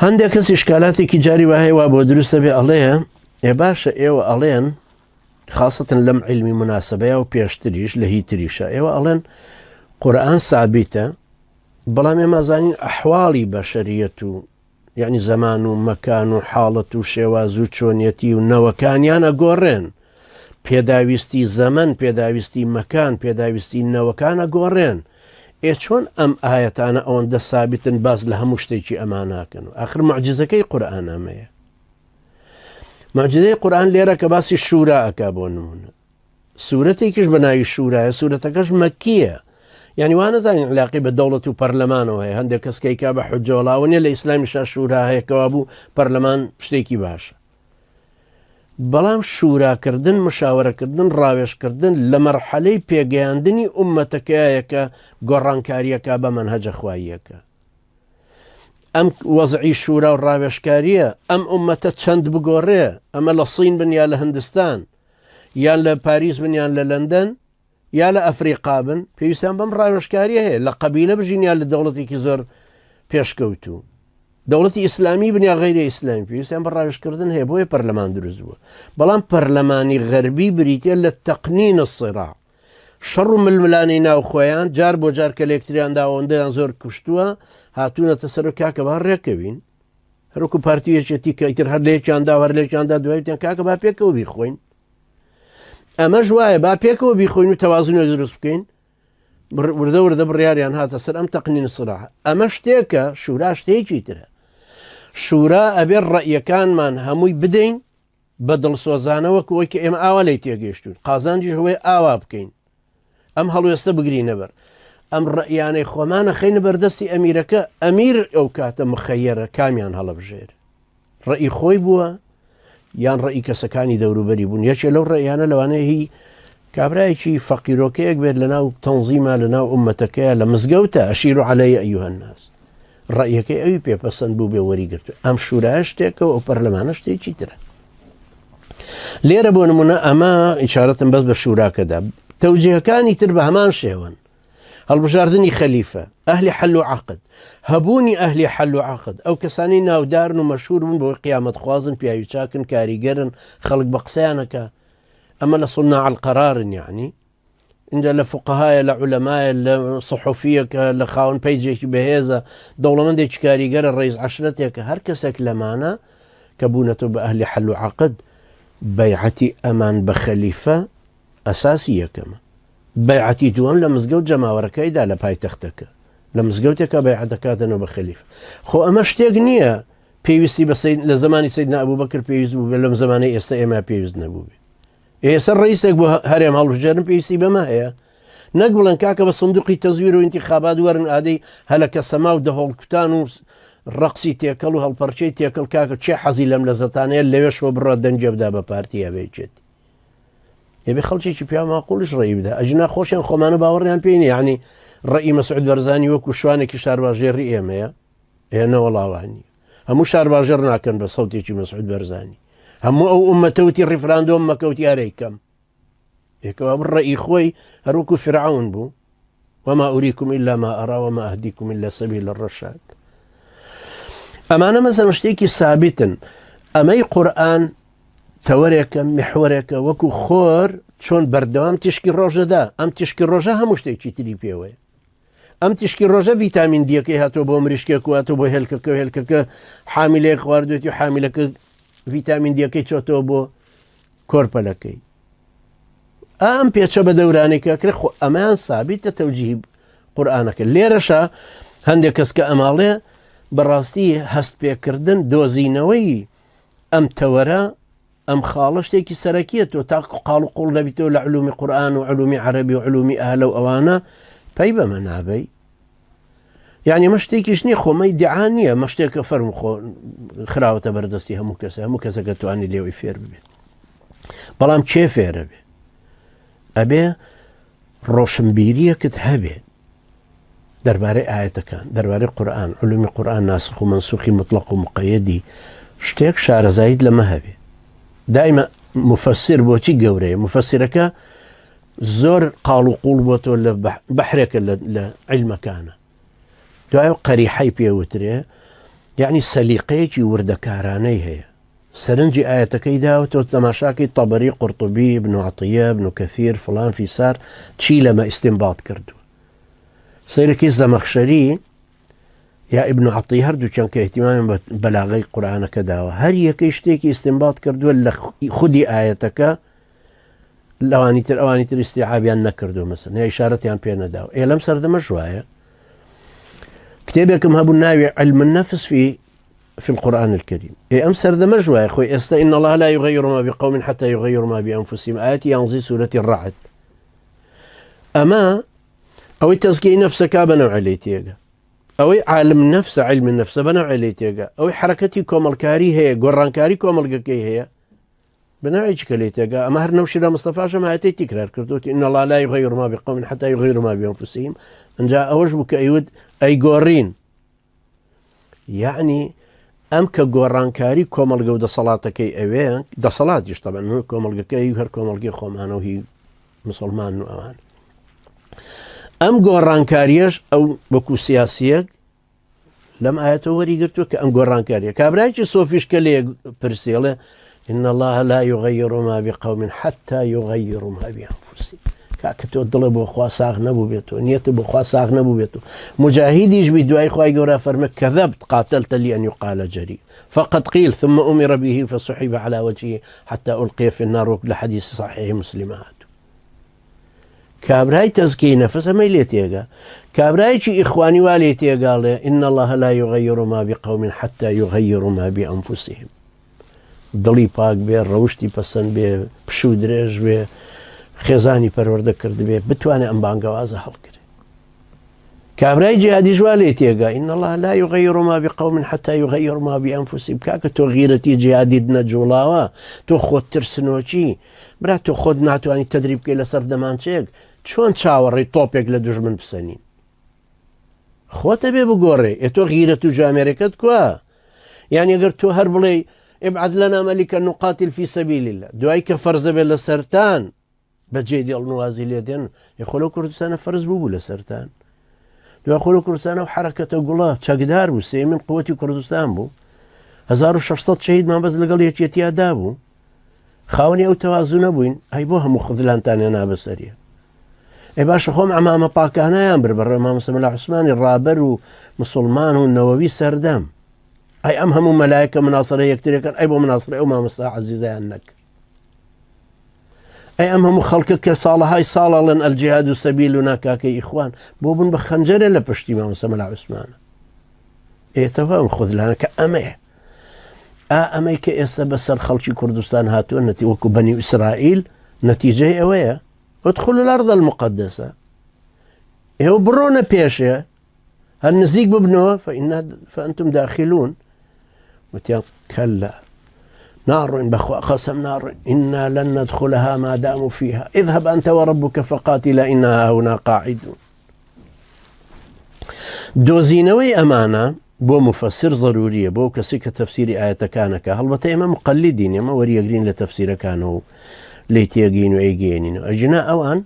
هەندێک کەس ئیشکالاتێکی جاری وهەیە وا بۆ دروستە بێ ئەڵەیە باشە ئێوە ئەڵێن خاصەتەن لەم علمی مناسبەیە و پێشتریش لە هی تریشە ئێوە ئەڵێن قورئان سابیتە بەڵام ئێمەزانین ئەحواڵی بەشەریەت و یعنی زەمان و مەکان و حاڵەت و شێواز و چۆنیەتی و نەوەکانیان ئەگۆڕێن پێداویستی زەمن پێداویستی مەکان پێداویستی نەوەکانە گۆڕێن چۆن ئەم ئاەتانە ئەوەندە سابتن باز لە هەموو شتێکی ئەماناکەن و آخر معجزەکەی قورئان ئەمەیە معجزەی قورئان لێرە کە باسی شورا ئەکا بۆ نمونە سوورەتێکیش بە ناوی شورایە سوورەتەکەش مەکیە یعنی وانە زانین علاقی بە دەوڵەت و پەرلەمانەوە هەیە هەندێک کەسکەیکا بە حجەوەڵاوە نیە لە ئیسلامیشا شورا هەیەکەوە بوو پەرلەمان شتێکی باشە بەڵام شوراکردن مشاورەکردن ڕاوێشکردن لە مەرحەلەی پێگەیاندنی ئومەتەکەیە کە گۆڕانکاریەکە بە مەنهەجە خواییەکە ئەم وەزعی شورا و ڕاوێشکاریە ئەم ئومەتە چەند بگۆڕێ ئەمە لە سین بن یا لە هەندستان یان لە پاریس بن یان لە لەندەن یا لە ئەفریقا بن پێویستیان بەم ڕاوێشکاریە هەیە لە قەبیلە بژین یا لە دەوڵەتێکی زۆر پێشکەوتوو دەوڵەتی ئیسلامی بنیا غیری ئیسلامی پێویستیان بە ڕاوێشکردن هەیە بۆیە پەرلەمان دروست بووە بەڵام پەرلەمانی غەربی بریتە لە تەقنین الصراع شەڕ و ململانی ناو خۆیان جار بۆ جار کە لە یەکتریاندا ئەوەندەیان زۆر کوشتووە هاتوونەتە سەر کاکە با ڕێکەوین هەروکو پارتیەکێتی کە ئیتر هەر لێکیاندا هەر لێکیاندا دوایتیان کاکە با پێکەوە بیخۆین ئەمەش وایە با پێکەوە بیخۆین و تەوازنە دروست بکەین وردە وردە بڕیاریان هاتە سەر ئەم تەقنین الصراع ئەمە شتێکە شورا شتێکی ترە شورا ئەبێ ڕەئیەکانمان هەمووی بدەین بە دڵسۆزانەوە کەوەی کە ئێمە ئاوا لی تێگەیشتون قازانجی هەوەی ئاوا بکەین ئەم هەڵوێستە بگرینە بەر ئەم ڕەئیانەی خۆمانە خەینە بەردەستی ئەمیرەکە ئەمیر ئەو کاتە مخەیەرە کامیان هەڵەبژێر ڕەئی خۆی بووە یان ڕەئی کەسەکانی دەوروبەری بوون یەکێ لەو ڕەئیانە لەوانەیە هی کابرایەکی فەقیرۆکەیەک بێت لەناو تەنزیمە لەناو ئومەتەکەیە لە مزگەوتە ئەشیر عەلەیە ئەیوهە الناس ڕەئیەکەی ئەوی پێپەسەند بوو بێ وەریگرتو ئەم شورایە شتێکەوە ئەو پەرلەمانە شتێکی ترە لێرە بۆ نمونە ئەمە ئیشارەتم بەس بە شوراکەدا تەوجیهەکانی تر بە هەمان شێوەن هەڵبژاردننی خەلیفە ئەهلی حەل و عەقد هەبوونی ئەهلی حەل و عەقد ئەو کەسانی ناودارن و مەشهور بوون بۆی قیامەت خوازن پیاوی چاکن کاریگەرن خەڵک بە قسەیانەکە ئەمە لە صناع القەرارن یعنی اینجا لە فقهایە لە عولەمایە لە صحوفیەکە لە خاوەن پەیجێکی بەهێزە دەوڵەمەندێکی کاریگەرە ڕئیس عەشرەتێکە هەر کەسێک لەمانە کە بوونەتەوە بە ئەهلی حەل و عەقد بەیعەتی ئەمان بە خەلیفە ئەساسی یەکەمە بەیعەتی دووەم لە مزگەوت جەماوەرەکەیدا لە پایتەختەکە لە مزگەوتێکە بەیعەت دەکاتەوە بە خەلیفە خۆ ئەمە شتێک نییە پێویستی بە لە زمانی سەیدنا ئەبوبەکر پێویست بوو لەم زمانەی ئێستا ئێمە پێویست نەبوو بێ ئێستا ڕئیسێک بۆ هەرێم هەڵبژێرن پێویستی بەمە هەیە نەک بڵێن کاکە بە سندوقی تەزویر و ئینتیخابات وەرن ئادەی هەلەکە سەما و دەهۆڵکوتان و ڕقسی تێکەڵ و هەڵپەرچەی تێکەڵ کاکە چێ حەزی لەم لە زەتانەیە لەوێشەوە بڕات دەنجێبدا بە پارتیە بێچێت ێبێ خەڵکێکی پیا ماقوڵش ڕێی بدە ئەجنا خۆشیان خۆمانە باوەڕیان پێینی یعنی ڕێی مەسعود بەرزانی وەکو شوانێکی شارباژێری ئێمەیە ئێنە وەڵاوانی هەموو شارباژێر ناکەن بە سەوتێکی مەسعود بەرزانی هەموو ئەو ئومەتەوتی ڕیفراندۆم مەکەوتی یارەیکەم یەکەوە ڕێی خۆی هەروکو فرعون بوو وما ئوریکم إلا ما ئەرا وما ئەهدیکم إلا سەبیل الرەشاد ئەمانە مەسەڵەن شتێکی سابتن ئەمەی قورئان تەوەرێکە میحوەرێکە وەکو خۆر چۆن بەردەوام تیشکی ڕۆژەدا ئەم تیشکی ڕۆژە هەموو شتێکی تری پێوەیە ئەم تیشکی ڕۆژە ڤیتامین دیەکەی هاتۆ بۆ مریشکێک واتۆ بۆ هێلکەکە و هێلکەکە حامیلەیە خواردوێتی و حامیلەکە ڤیتامین دیەکەی چۆتەوە بۆ کۆرپەلەکەی ئەم پێچە بە دەورانێکە کرێ خۆ ئەمان سابیتە تەوجیهی قورئانەکە لێرەشە هەندێک کەس کە ئەماڵێ بەڕاستی هەست پێکردن دۆزینەوەی ئەم تەوەرە ئەم خاڵە شتێکی سەرەکیە تۆ تا قاڵ و قوڵ دەبیتەوە لە علومی قورئان و علومی عەرەبی و علومی ئاهلە و ئەوانە پەی بەمە نابەی یعنی مە شتێکیش نییە خۆمەی دیعا نییە مە شتێکە فەرم خۆ خراوەتە بەردەستی هەموو کەسە هەموو کەسەکە توانی لێوەی فێر ببێت بەڵام چێ فێرە بێ ئەبێ ڕۆشنبیریەکت هەبێ دەربارەی ئاەتەکان دەربارەی قورئان علومی قورئان ناسخ و منسوخی مطلق و مقەیەدی شتێک شارەزایید لەمە هەبێ دائما مفسر بۆچی گەورەیە مفسرەکە زۆر قاڵ و قوڵ بۆ تۆ لە بەحرێکە لە عیلمەکانە دوای قەریحەی پێوترێ يعني سەلیقەیەکی وردەکارانەی هەیە. سەرنجی ئاەتەکەی داوەتەوە تەماشاکەی طەبەری، قورطوبی، ابن عەطیە، ابن کەثیر، فڵان فیسار چی لەمە ئیستینباط کردووە. سەیرەکەی زەمەخشەری یا ابن عەطیە هەردووچەند کە ئیحتیمامیان بە بەلاغەی قورئانەکە داوە، هەر یەکەی شتێکی ئیستینباط کردووە لە خودی ئاەتەکە لەوانی تر ئەوانی تر ئیستیعابیان نەکردووە، مەسەڵەن یا ئیشارەتیان پێ نەداوە. لەم سەردەمەش وایە. كتابكم هابو الناوي علم النفس في القرآن الكريم. أم سردمج يا أخوي إن الله لا يغير ما بقوم حتى يغيروا ما بأنفسهم. آياتي ينزي سورة الرعد. أما أو تزكي نفسك بنو عليتيغا، أو عالم نفس علم النفس بنو عليتيغا، أو حركتي كومل كاري هي قران كاري كومل كي هي بنو عيش كليتيغا. أما هرنوشي لا مصطفى شما آياتي تكرار كردوتي إن الله لا يغير ما بقوم حتى يغيروا ما بأنفسهم. إن جاء وجبك أيود أي قورين، يعني أم كقوران كاري كومل جو دصلاتكي أوين دصلات جش طبعا هو كومل كي هر كومل كي خمانه وهي مسلمان وأمان. أم قوران كاريش أو بكو سياسية لم آياته وري قلتو كأم قوران كاريا كابرايش صوفيش كلي برسيلة إن الله لا يغير ما بقوم حتى يغيروا ما بأنفسهم. كاكتو ضلبوا خوا ساغ نبو بيتو نيتبو خوا ساغ نبو بيتو. مجاهدي يجبي دعاء خوا يقول فرمك كذبت قاتلت لي أن يقال جري فقد قيل ثم أمر به فسحب على وجهه حتى ألقي في النار لحديث صحيح مسلمات. كابراي تزكي نفسه ما يليتيغا كابراي شي إخواني واليتيغا إن الله لا يغير ما بقوم حتى يغيروا ما بأنفسهم. دڵی پاک بێ ڕەوشتی پەسەند بێ پشوو درێژ بێ خێزانی پەروەردە کرد بێ بتوانێت ئەم بانگەوازە هەڵکرێ. کابرای جیهادیش وا لێ تێگا إن الله لا يغير ما بقوم حتى يغيروا ما بأنفسهم. کاکە تۆ غیرەتی جیهادیت نەجوڵاوە تۆ خۆت ترسنۆکی برا تۆ خۆت ناتوانی تەدریب بکەی لەسەر دەمانچێک چۆن چاوەڕێی تۆپێک لە دوژمن بسەنین خۆتە بێ بگۆڕێ تۆ غیرەت و جامێرەکەت کووە. يعني ئەگەر تۆ هەر بڵێ ابعث لنا ملكا نقاتل في سبيل الله دوای کە فەرزە بێ لە سەرتان بەجێ دڵنوازی لێ دێن یخۆلە کوردستانە فەرز بوو لە سەرتان دوای خۆلە کوردستانە و حرەکەتە گوڵە چەکدار بوو سێمین قووەتی کوردستان بوو 1600 شەهیدمان بەس لەگەڵ یەکێتیادا بوو خاوەنی ئەو تەوازوو نەبووین ئەی بۆ هەموو خذلانتانێ نابەسەریە. ئەی باشە خۆم ئەمامە پاکانەیان بر بەڕێ مامۆستا سەمەلا عوسمانی ڕابەر و مسڵمان و نەوەوی سەردەم أي أم هم ملائكة مناصرة يكتريكن أي بو مناصرة أو ما مسا عزيزة عنك أي أم هم خلقك صالة هاي صالة لن الجهاد سبيلنا كاكي إخوان بوبن بخنجرة لبشتي ما سملا عثمان إيه تفهم خذ لنا كأمي أمي كإسا بسر خلقي كردستان هاتو نتي وكو بني إسرائيل نتيجة أوية ادخلوا الأرض المقدسة إيه برونا بيشة هالنزيق ببنوه فأنتم داخلون وتيان كلا نار بخوا قسم نار إنا لن ندخلها ما داموا فيها اذهب أنت وربك فقاتلا إنها هنا قاعدون. دۆزینەوەی ئەمانە بۆ مفسر ضرورية بۆ کەسی کە تەفسیری ئاەتەکانەکە هەڵبەتە ئێمە مقلدین ئێمە وەریەگرین لە تەفسیرەکانەوە و لێی تێگەین و ئەیگەێنینەوە ئەجنا ئەوان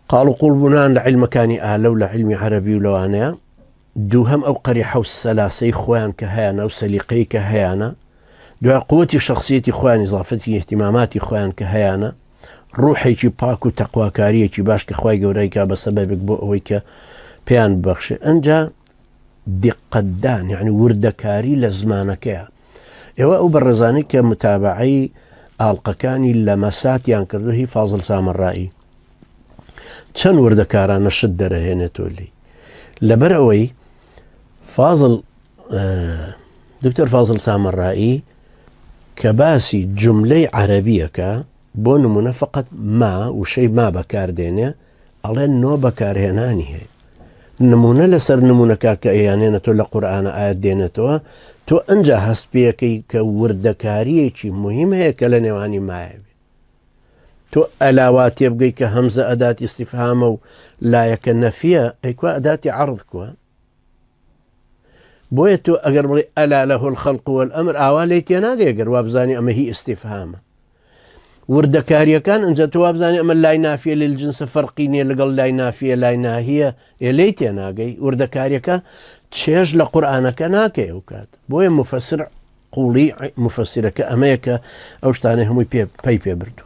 قالوا قلبنا لعلمكاني أهلو لعلمي عربي ولوانيا دوهم أو قريحة والسلاسي خوان كهانا وسليقي كهانا دو قوتي شخصيتي خوان إضافتي اهتماماتي خوان كهانا روحي جي باكو تقوى كارية جي باش كخواي قوريكا بسببك بوئويكا بيان بخشي أنجا دقدان يعني وردكاري لزمانك إيوا أو برزاني كمتابعي آلقكاني لمسات ينكره فاضل سامرائي چەند وردەکارانە شت دەرەهێنێتەوە لی لەبەر ئەوەی فازڵ دکتۆر فازڵ سامەڕایی کە باسی جملەی عەرەبیەکە بۆ نمونە فقط ما وشەی ما بەکاردێنێ ئەڵێن نۆ بەکارهێنانی هەیە نمونە لەسەر نمونونەکە کە ئەیانێنێتەوە لە قورئانە ئاەت دێنێتەوە تۆ ئەنجا هەست پێەکەی کە وردەکاریەکی مهم هەیە کە لە نێوانی مایە تو ألاوات يبقى كهمزة أداة استفهام و لا يكنفيها أيكوا أداة عرض كوا بويتو أقرب ألا له الخلق والأمر أواليت يناقي أقر وابزاني أما هي استفهام وردكاريا كان أنجا وابزاني أما لا ينافية للجنس فرقيني لقل لا ينافية لا يناهية ليت يناقي وردكاريا كان چێژ لە قورئانەکە ناکەی ئەو کات بۆیە مفەسر قوڵی مفەسیرەکە ئەمەیە کە ئەو شتانەی هەمووی پێی پێبردو